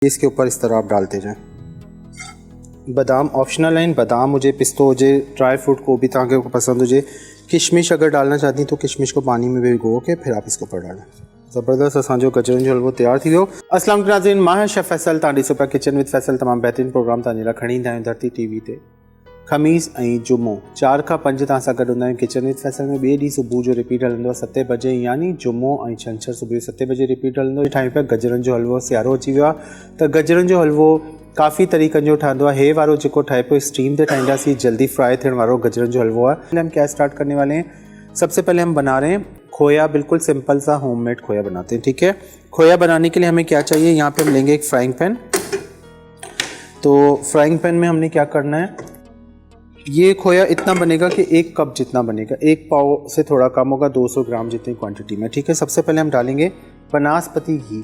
इसके ऊपर इस तरह आप डालते जाएं। बादाम ऑप्शनल है, बादाम हुजे, पिस्तो हुजे, ड्राई फ्रूट को भी तव्हांखे पसंद हुजे। किशमिश अगर डालना चाहती तो किशमिश को पानी में भिगो के फिर आप इसके ऊपर डालें। ज़बरदस्त असांजो गजरुनि जो हलवो तैयार थी वियो। अस्सलाम वालेकुम नाज़रीन, मां शेफ़ फैसल तव्हां ॾिसो पिया किचन विद फैसल। तमामु बहितरीनु प्रोग्राम तव्हांजे लाइ खणी ईंदा आहियूं धरती टीवी ते। ख़मीस ऐं जुमो 4 खां 5 तव्हां सां गॾु हूंदा आहियूं किचन विद फैसल में। ॿिए ॾींहुं सुबुह जो रिपीट हलंदो आहे 7 बजे, यानी जुमो ऐं छंछरु सुबुह जो 7 बजे रिपीट हलंदो। ठाहियूं पिया गजरुनि जो हलवो। सियारो अची वियो आहे त गजरुनि जो हलवो काफ़ी तरीक़नि जो ठहंदो आहे। हे वारो जेको ठहे पियो स्टीम ते ठाहींदासीं, जल्दी फ्राई थियण वारो गजरुनि जो हलवो आहे। हम क्या स्टार्ट करने वाले हैं, सबसे पहले हम बना रहे हैं खोया। बिल्कुल सिंपल सा होममेड खोया बनाते हैं, ठीक है। खोया बनाने के लिए हमें क्या चाहिए, यहाँ पे हम लेंगे एक फ्राइंग पैन। तो फ्राइंग पैन में हमने क्या करना है, ये खोया इतना बनेगा कि 1 कप जितना बनेगा, 1 पाव से थोड़ा कम होगा, 200 ग्राम जितनी क्वांटिटी में, ठीक है। सबसे पहले हम डालेंगे बनास्पति घी।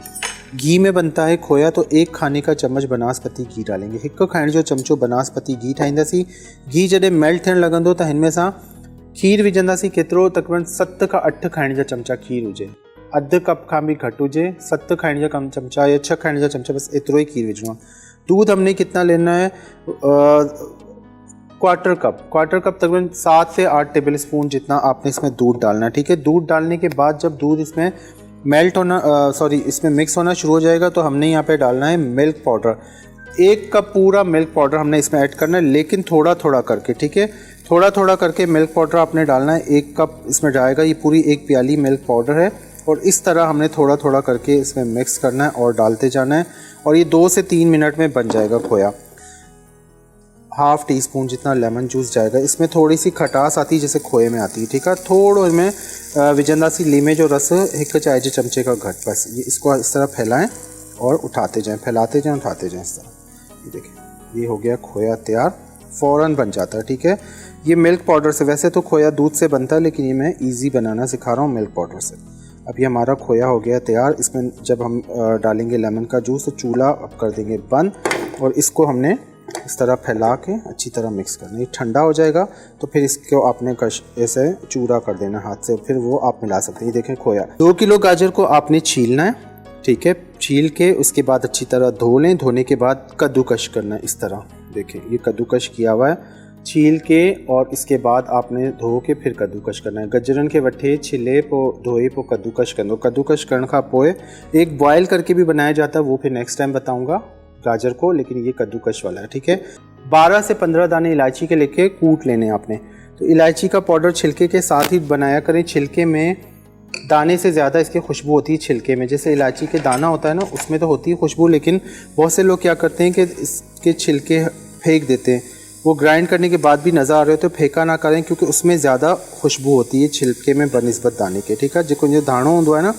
घी में बनता है खोया, तो 1 खाने का चम्मच बनास्पति घी डालेंगे। 1 खाइण जो चमचो बनास्पति घी ठाहींदासीं। घी जॾहिं मेल्ट थियण लॻंदो त हिन में सां खीर विझंदासीं। केतिरो, तक़रीबन 7 खां 8 खाइण जा चमचा खीर हुजे। अधु कप खां बि घटि हुजे, 7 खाइण जा चमचा या 6 खाइण जा चमचा, बस एतिरो ही खीर विझणो आहे। दूध हमने कितना लेना है, क्वार्टर कप तकरीबन 7 से 8 टेबल स्पून जितना आपने इसमें दूध डालना है, ठीक है। दूध डालने के बाद जब दूध इसमें मेल्ट होना इसमें मिक्स होना शुरू हो जाएगा तो हमने यहाँ पे डालना है मिल्क पाउडर। 1 कप पूरा मिल्क पाउडर हमने इसमें ऐड करना है, लेकिन थोड़ा थोड़ा करके, ठीक है। थोड़ा थोड़ा करके मिल्क पाउडर आपने डालना है। 1 कप इसमें जाएगा, ये पूरी 1 प्याली मिल्क पाउडर है। और इस तरह हमने थोड़ा थोड़ा करके इसमें मिक्स करना है और डालते जाना है, और ये 2 से 3 मिनट में बन जाएगा खोया। ½ टीस्पून जितना लेमन जूस जाएगा। इसमें थोड़ी सी खटास आती है जैसे खोए में आती है, ठीक है। थोड़ा इसमें विजंदासी लीमे जो रस 1 चाय जे चमचे का घट, बस ये इसको इस तरह फैलाएं और उठाते जाएं, फैलाते जाएं, उठाते जाएं, इस तरह। ये देखिए, ये हो गया खोया तैयार, फ़ौरन बन जाता है, ठीक है। ये मिल्क पाउडर से, वैसे तो खोया दूध से बनता है, लेकिन ये मैं ईजी बनाना सिखा रहा हूँ मिल्क पाउडर से। अब ये हमारा खोया हो गया तैयार। इसमें जब हम डालेंगे लेमन का जूस तो चूल्हा अब कर देंगे बंद, और इसको हमने इस तरह फैला के अच्छी तरह मिक्स करना। ये ठंडा हो जाएगा तो फिर इसको आपने ऐसे चूरा कर देना हाथ से, फिर वो आप मिला सकते हैं। ये देखें खोया। 2 किलो गाजर को आपने छीलना है, ठीक है। छील के उसके बाद अच्छी तरह धो लें। धोने के बाद कद्दूकश करना है इस तरह। देखें, ये कद्दूकश किया हुआ है, छील के, और इसके बाद आपने धो के फिर कद्दूकश करना है। गजरन के वठे छिले पो धोए पो कद्दूकश कंदो। कद्दूकश करण खां पोइ एक बॉयल करके भी बनाया जाता है, वो फिर नेक्स्ट टाइम बताऊंगा गाजर को, लेकिन ये कद्दूकश वाला है, ठीक है। 12 से 15 दाने इलायची के लेके कूट लेने आपने। तो इलायची का पाउडर छिलके के साथ ही बनाया करें। छिलके में दाने से ज़्यादा इसकी खुशबू होती है छिलके में। जैसे इलायची के दाना होता है ना, उसमें तो होती है खुशबू, लेकिन बहुत से लोग क्या करते हैं कि इसके छिलके फेंक देते हैं। वो ग्राइंड करने के बाद भी नज़र आ रहे हो तो फेंका ना करें, क्योंकि उसमें ज़्यादा खुशबू होती है छिलके में बनिस्बत दाने के, ठीक है। जेको जो दाणो हूंदो आहे न,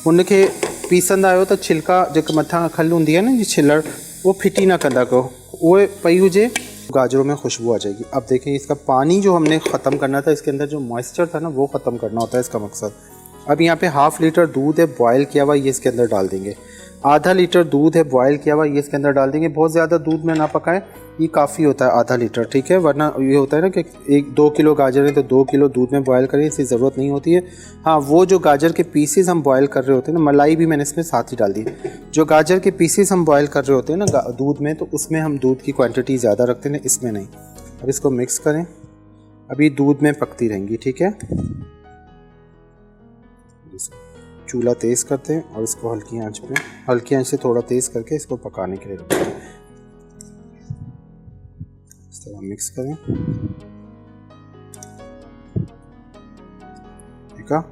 उनखे पीसंदा आहियो त छिलका जेका मथां खल हूंदी आहे न, जी छिलड़, वो फिटी ना कंदा कयो, वो पई हुजे, गाजरों में खुशबू आ जाएगी। अब देखें, इसका पानी जो हमने ख़त्म करना था, इसके अंदर जो मॉइस्चर था ना, वो ख़त्म करना होता है इसका मकसद। अब यहाँ पे ½ लीटर दूध है बॉयल किया हुआ, ये इसके अंदर डाल देंगे। ½ लीटर दूध है बॉयल किया हुआ, ये इसके अंदर डाल देंगे। बहुत ज़्यादा दूध में ना पकाएं, ये काफ़ी होता है ½ लीटर, ठीक है। वरना ये होता है ना कि 2 किलो गाजर है तो 2 किलो दूध में बॉयल करें, इसकी ज़रूरत नहीं होती है। हाँ, वो जो गाजर के पीसेस हम बॉयल कर रहे होते हैं ना, मलाई भी मैंने इसमें साथ ही डाल दी। जो गाजर के पीसेस हम बॉयल कर रहे होते हैं ना दूध में, तो उसमें हम दूध की क्वान्टिटी ज़्यादा रखते हैं, इसमें नहीं। अब इसको मिक्स करें, अभी दूध में पकती रहेंगी, ठीक है। चूल्हा तेज़ करते हैं और इसको हल्की आंच से थोड़ा तेज़ करके इसको पकाने के लिए रखते हैं। इस तरह मिक्स करें, ठीक है।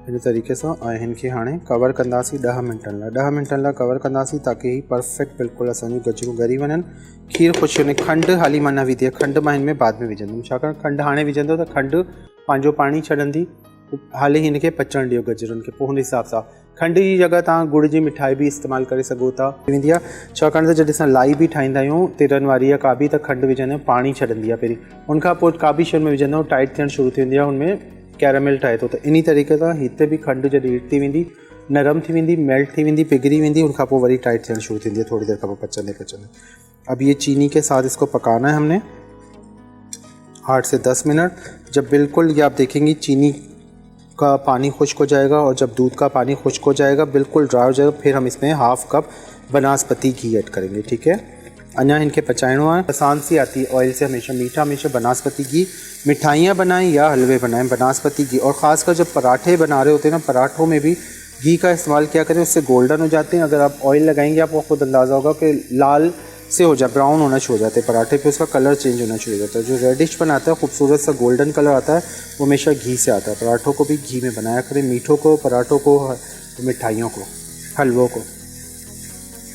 इन तरीक़े सां इनके हाणे कवर कंदासीं 10 मिनटनि लाइ। 10 मिनटनि लाइ कवर कंदासीं ताकि ही परफेक्ट बिल्कुलु असांजी गजरूं ॻरी वञनि, खीर ख़ुशि वञे। खंडु हाली मां न विधी आहे, खंडु मां हिन में बाद में विझंदुमि, छाकाणि खंडु हाणे विझंदो त खंडु पंहिंजो पाणी छॾंदी। हाली हिनखे पचण ॾियो गजरुनि खे, पोइ हुन हिसाब सां खंड जी जगह तव्हां गुड़ जी मिठाई भी इस्तेमाल करे सघो था। वेंदी आहे, छाकाणि त जॾहिं असां लाई भी ठाहींदा आहियूं तिरनि वारी या का बि, त खंड विझंदा आहियूं, पाणी छॾंदी आहे पहिरीं। उनखां पोइ का बि शइ में विझंदा आहियूं, टाइट थियणु शुरू थी वेंदी आहे, हुनमें कैरामल ठहे थो। त इन तरीक़े सां हिते बि खंड जॾहिं हिट थी वेंदी, नरम थी वेंदी, मेल्ट थी वेंदी, पिघरी वेंदी, उनखां पोइ वरी टाइट थियणु शुरू थींदी है थोड़ी देर खां पोइ पचंदे। अब ये चीनी के साथ इसको पकाना है हमने 8 से 10 मिनट। जब बिल्कुल ये आप देखेंगी चीनी का पानी खुश्क हो जाएगा और जब दूध का पानी खुश्क हो जाएगा, बिल्कुल ड्राई हो जाएगा, फिर हम इसमें ½ कप बनास्पति घी ऐड करेंगे, ठीक है। अञा इनके पचाइणो है, आसान सी आती है ऑयल से हमेशा मीठा, हमेशा बनास्पति घी। मिठाइयाँ बनाएं या हलवे बनाएं, बनास्पति घी। और ख़ासकर जब पराठे बना रहे होते हैं ना, पराठों में भी घी का इस्तेमाल किया करें, उससे गोल्डन हो जाते हैं। अगर आप ऑयल लगाएंगे आपको खुद अंदाज़ा होगा कि लाल से हो जाए, ब्राउन होना शुरू हो जाते हैं पराठे पे, उसका कलर चेंज होना शुरू हो जाता है। जो रेडिश बनाता है खूबसूरत सा गोल्डन कलर आता है, वो हमेशा घी से आता है। पराठों को भी घी में बनाया करें, मीठों को, पराठों को, मिठाइयों को, हलवों को।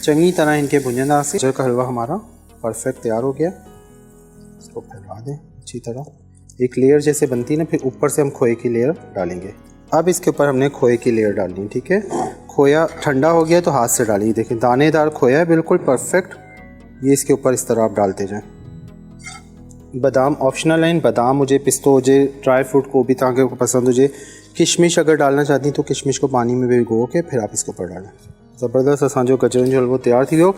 चंगी तरह इनके भुंजनदार से गाजर का हलवा हमारा परफेक्ट तैयार हो गया। इसको फैला दें अच्छी तरह, एक लेयर जैसे बनती है ना, फिर ऊपर से हम खोए की लेयर डालेंगे। अब इसके ऊपर हमने खोए की लेयर डालनी है, ठीक है। खोया ठंडा हो गया तो हाथ से डालिए, देखें दानेदार खोया है, बिल्कुल परफेक्ट। ये इसके ऊपर इस तरह आप डालते जाएं। बादाम ऑप्शनल है, बादाम हुजे, पिस्तो हुजे, ड्राई फ्रूट को भी तव्हांखे पसंद हुजे। किशमिश अगर डालना चाहती तो किशमिश को पानी में भिगो के फिर आप इसके ऊपर डालें। ज़बरदस्त असांजो गजरुनि जो हलवो तैयार थी वियो।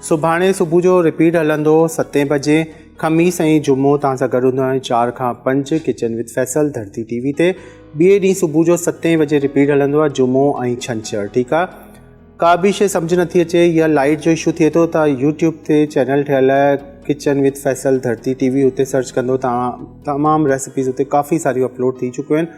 सुभाणे सुबुह जो रिपीट हलंदो 7 बजे। ख़मीस ऐं जुमो तव्हां सां गॾु हूंदो आहे 4 खां 5 किचन विद फैसल धरती टीवी ते। ॿिए ॾींहुं सुबुह जो 7 बजे रिपीट हलंदो आहे, जुमो ऐं छंछरु, ठीकु आहे। का बि शइ सम्झ नथी अचे या लाइट जो इशू थिए थो त यूट्यूब ते चैनल ठहियलु आहे किचन विद फैसल धरती टीवी, हुते सर्च कंदो तव्हां तमामु रेसिपीज़ हुते काफ़ी सारियूं अपलोड थी चुकियूं आहिनि।